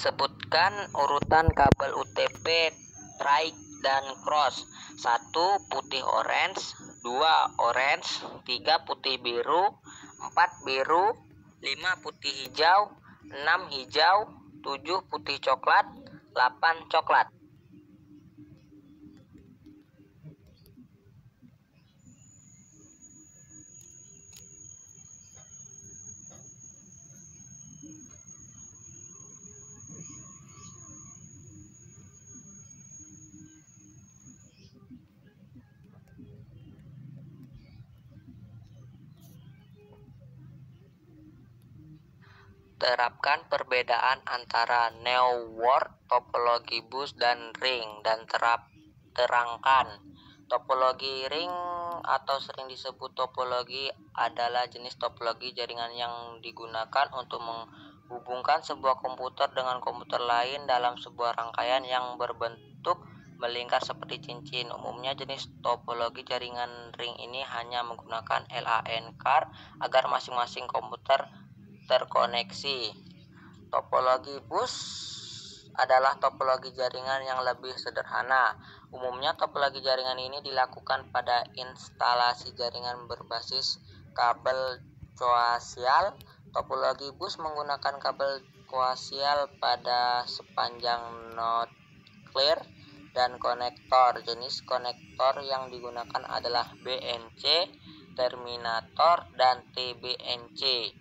Sebutkan urutan kabel UTP, trike, dan cross. 1. Putih orange, 2. Orange, 3. Putih biru, 4. Biru, 5. Putih hijau, 6. Hijau, 7. Putih coklat, 8. Coklat. Terapkan perbedaan antara Neuwirth, topologi bus, dan ring, dan terangkan. Topologi ring atau sering disebut topologi adalah jenis topologi jaringan yang digunakan untuk menghubungkan sebuah komputer dengan komputer lain dalam sebuah rangkaian yang berbentuk melingkar seperti cincin. Umumnya jenis topologi jaringan ring ini hanya menggunakan LAN card agar masing-masing komputer terkoneksi. Topologi bus adalah topologi jaringan yang lebih sederhana. Umumnya topologi jaringan ini dilakukan pada instalasi jaringan berbasis kabel koaksial. Topologi bus menggunakan kabel koaksial pada sepanjang nuklir dan konektor. Jenis konektor yang digunakan adalah BNC, terminator, dan TBNC.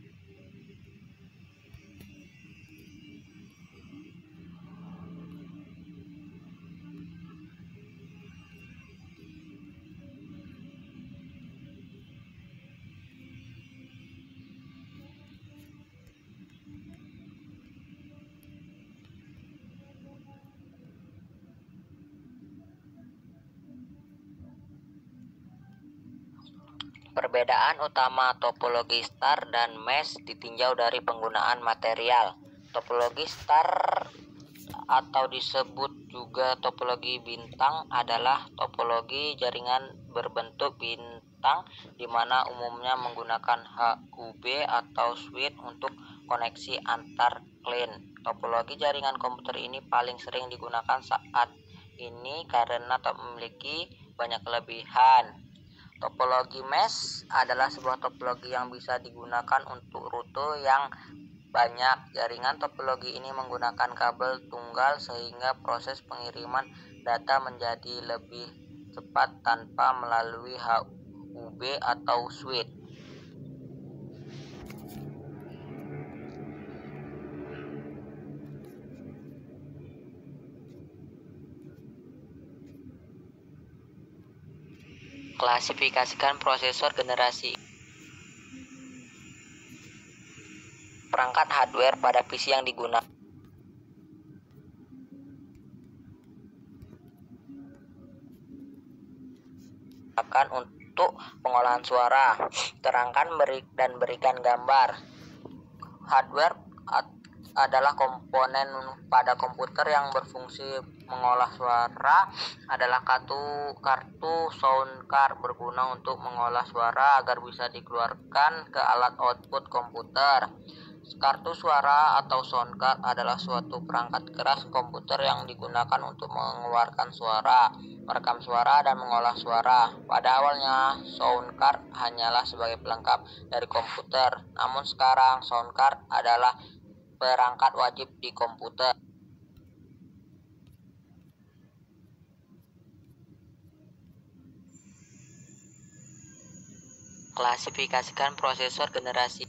Perbedaan utama topologi star dan mesh ditinjau dari penggunaan material. Topologi star atau disebut juga topologi bintang adalah topologi jaringan berbentuk bintang di mana umumnya menggunakan HUB atau switch untuk koneksi antar klien. Topologi jaringan komputer ini paling sering digunakan saat ini karena tak memiliki banyak kelebihan. Topologi mesh adalah sebuah topologi yang bisa digunakan untuk rute yang banyak. Jaringan topologi ini menggunakan kabel tunggal sehingga proses pengiriman data menjadi lebih cepat tanpa melalui HUB atau switch. Klasifikasikan prosesor generasi. Perangkat hardware pada PC yang digunakan untuk pengolahan suara. Terangkan dan berikan gambar. Hardware adalah komponen pada komputer yang berfungsi mengolah suara. Adalah kartu sound card berguna untuk mengolah suara agar bisa dikeluarkan ke alat output komputer. Kartu suara atau sound card adalah suatu perangkat keras komputer yang digunakan untuk mengeluarkan suara, merekam suara, dan mengolah suara. Pada awalnya, sound card hanyalah sebagai pelengkap dari komputer, namun sekarang sound card adalah perangkat wajib di komputer. Klasifikasikan prosesor generasi.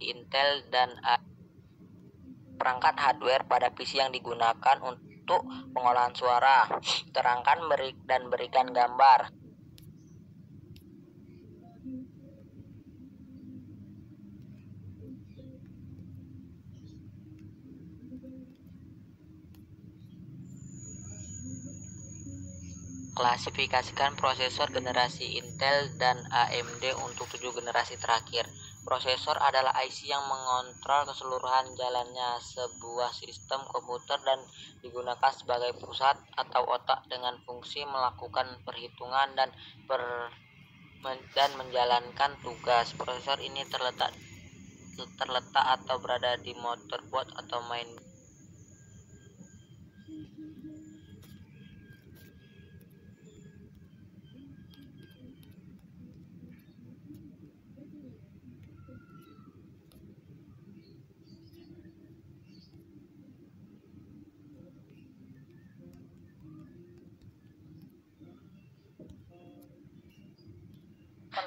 Intel dan perangkat hardware pada PC yang digunakan untuk pengolahan suara. Terangkan dan berikan gambar. Klasifikasikan prosesor generasi Intel dan AMD untuk 7 generasi terakhir. Prosesor adalah IC yang mengontrol keseluruhan jalannya sebuah sistem komputer dan digunakan sebagai pusat atau otak dengan fungsi melakukan perhitungan dan dan menjalankan tugas. Prosesor ini terletak atau berada di motherboard atau main.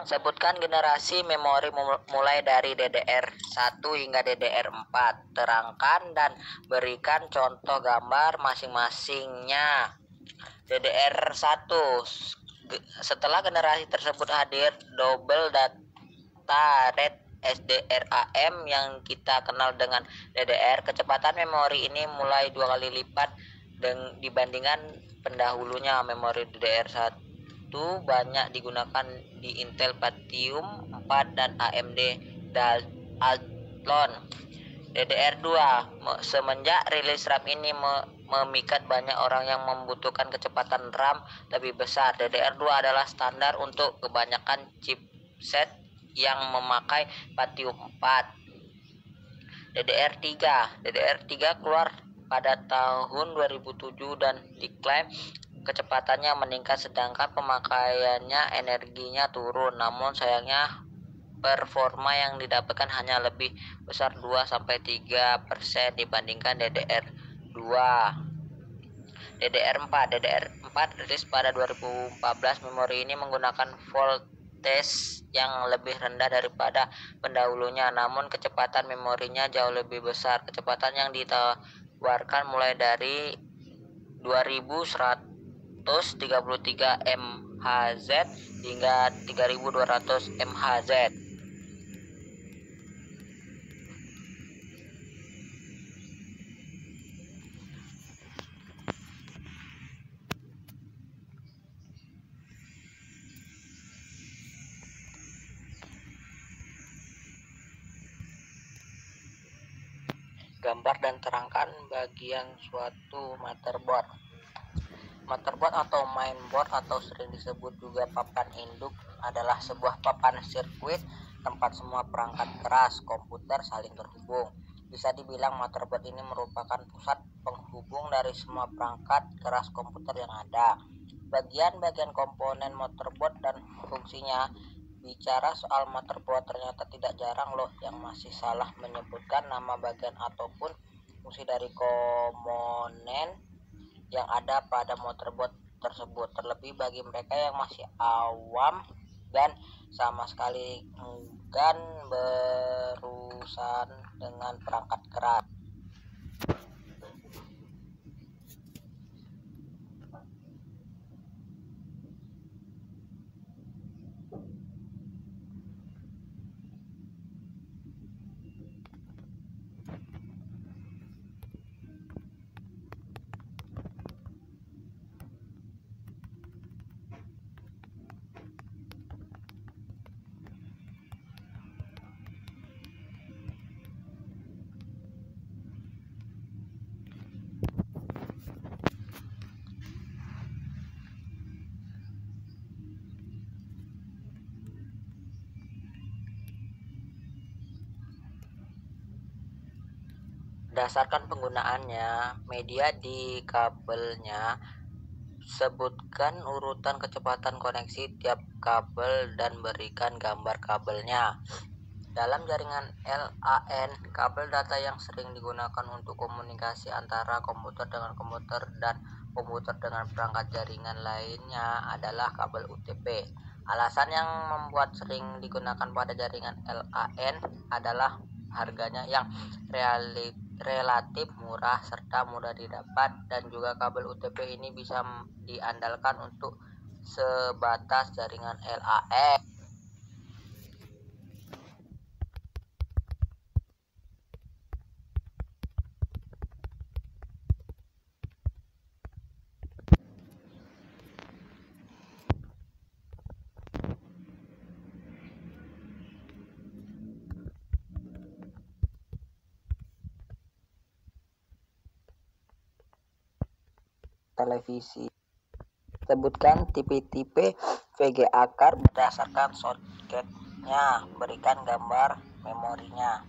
Sebutkan generasi memori mulai dari DDR1 hingga DDR4. Terangkan dan berikan contoh gambar masing-masingnya. DDR1. Setelah generasi tersebut hadir double data rate SDRAM yang kita kenal dengan DDR. Kecepatan memori ini mulai 2 kali lipat dibandingkan pendahulunya. Memori DDR1 banyak digunakan di Intel Pentium 4 dan AMD Athlon. DDR2. Semenjak rilis RAM ini memikat banyak orang yang membutuhkan kecepatan RAM lebih besar. DDR2 adalah standar untuk kebanyakan chipset yang memakai Pentium 4. DDR3 keluar pada tahun 2007 dan diklaim kecepatannya meningkat sedangkan pemakaiannya energinya turun. Namun sayangnya performa yang didapatkan hanya lebih besar 2-3% dibandingkan DDR2. DDR4 rilis pada 2014. Memori ini menggunakan voltage yang lebih rendah daripada pendahulunya, namun kecepatan memorinya jauh lebih besar. Kecepatan yang ditawarkan mulai dari 2133 MHz hingga 3200 MHz. Gambar dan terangkan bagian suatu motherboard. Motherboard atau mainboard atau sering disebut juga papan induk adalah sebuah papan sirkuit tempat semua perangkat keras komputer saling terhubung. Bisa dibilang motherboard ini merupakan pusat penghubung dari semua perangkat keras komputer yang ada. Bagian-bagian komponen motherboard dan fungsinya. Bicara soal motherboard ternyata tidak jarang loh yang masih salah menyebutkan nama bagian ataupun fungsi dari komponen yang ada pada motherboard tersebut. Terlebih bagi mereka yang masih awam dan sama sekali enggan berurusan dengan perangkat keras. Berdasarkan penggunaannya, media di kabelnya, sebutkan urutan kecepatan koneksi tiap kabel dan berikan gambar kabelnya. Dalam jaringan LAN, kabel data yang sering digunakan untuk komunikasi antara komputer dengan komputer dan komputer dengan perangkat jaringan lainnya adalah kabel UTP. Alasan yang membuat sering digunakan pada jaringan LAN adalah harganya yang relatif murah serta mudah didapat, dan juga kabel UTP ini bisa diandalkan untuk sebatas jaringan LAN. Televisi. Sebutkan tipe-tipe VGA card berdasarkan soketnya, berikan gambar memorinya.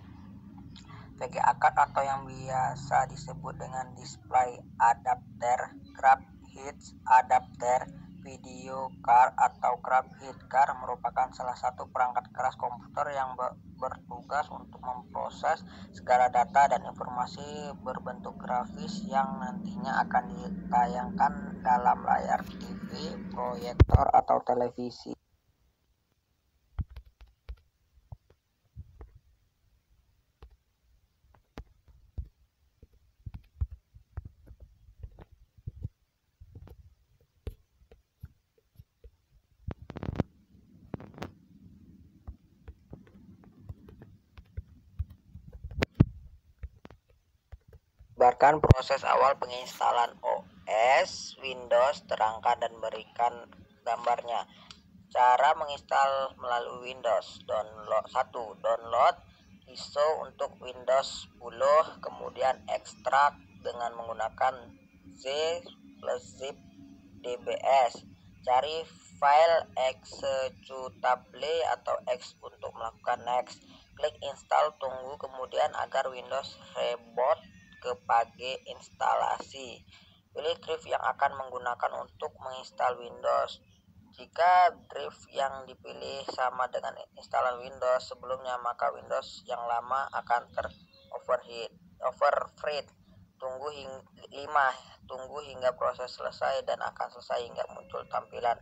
VGA card atau yang biasa disebut dengan display adapter, graphics adapter, video card atau graphics card merupakan salah satu perangkat keras komputer yang bertugas untuk memproses segala data dan informasi berbentuk grafis yang nantinya akan ditayangkan dalam layar TV, proyektor atau televisi. Gambarkan proses awal penginstalan OS Windows, terangkan dan berikan gambarnya. Cara menginstal melalui Windows. Download ISO untuk Windows 10, kemudian ekstrak dengan menggunakan zip dbs. Cari file executable atau X untuk melakukan next. Klik install, tunggu kemudian agar Windows reboot ke page instalasi. Pilih drive yang akan menggunakan untuk menginstal Windows. Jika drive yang dipilih sama dengan instalan Windows sebelumnya, maka Windows yang lama akan overwrite. Tunggu hingga proses selesai dan akan selesai hingga muncul tampilan